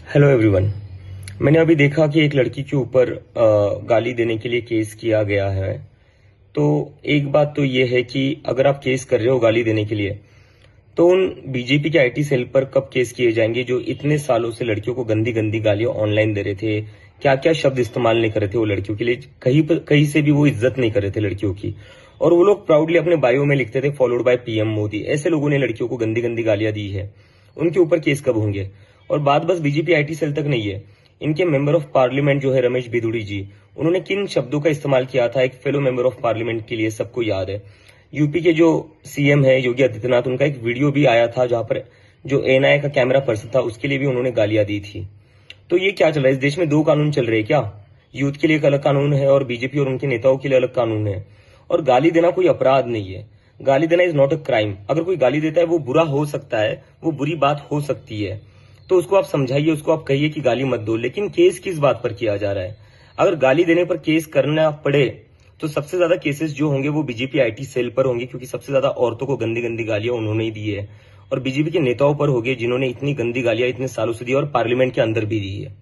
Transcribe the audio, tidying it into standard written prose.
Hello everyone. मैंने अभी देखा कि एक लड़की के ऊपर गाली देने के लिए केस किया गया है। तो एक बात तो ये है कि अगर आप केस कर रहे हो गाली देने के लिए, तो उन बीजेपी के आईटी सेल पर कब केस किए जाएंगे जो इतने सालों से लड़कियों को गंदी गंदी गालियां ऑनलाइन दे रहे थे। क्या क्या शब्द इस्तेमाल नहीं कर रहे थे वो लड़कियों के लिए, कहीं से भी वो इज्जत नहीं कर रहे थे लड़कियों की। और वो लोग प्राउडली अपने बायो में लिखते थे फॉलोड बाय पीएम मोदी। ऐसे लोगों ने लड़कियों को गंदी गंदी गालियां दी है, उनके ऊपर केस कब होंगे। और बात बस बीजेपी आईटी सेल तक नहीं है, इनके मेंबर ऑफ पार्लियामेंट जो है रमेश बिधूड़ी जी, उन्होंने किन शब्दों का इस्तेमाल किया था एक फेलो मेंबर ऑफ पार्लियामेंट के लिए सबको याद है। यूपी के जो सीएम है योगी आदित्यनाथ, उनका एक वीडियो भी आया था जहां पर जो एनआईए का कैमरा पर्सन था उसके लिए भी उन्होंने गालियां दी थी। तो ये क्या चल रहा है, इस देश में दो कानून चल रहे हैं क्या? यूथ के लिए एक अलग कानून है और बीजेपी और उनके नेताओं के लिए अलग कानून है। और गाली देना कोई अपराध नहीं है, गाली देना इज नॉट अ क्राइम। अगर कोई गाली देता है वो बुरा हो सकता है, वो बुरी बात हो सकती है, तो उसको आप समझाइए, उसको आप कहिए कि गाली मत दो। लेकिन केस किस बात पर किया जा रहा है? अगर गाली देने पर केस करना पड़े तो सबसे ज्यादा केसेस जो होंगे वो बीजेपी आईटी सेल पर होंगे, क्योंकि सबसे ज्यादा औरतों को गंदी गंदी गालियां उन्होंने ही दी है। और बीजेपी के नेताओं पर होंगे जिन्होंने इतनी गंदी गालियां इतने सालों से दी और पार्लियामेंट के अंदर भी दी है।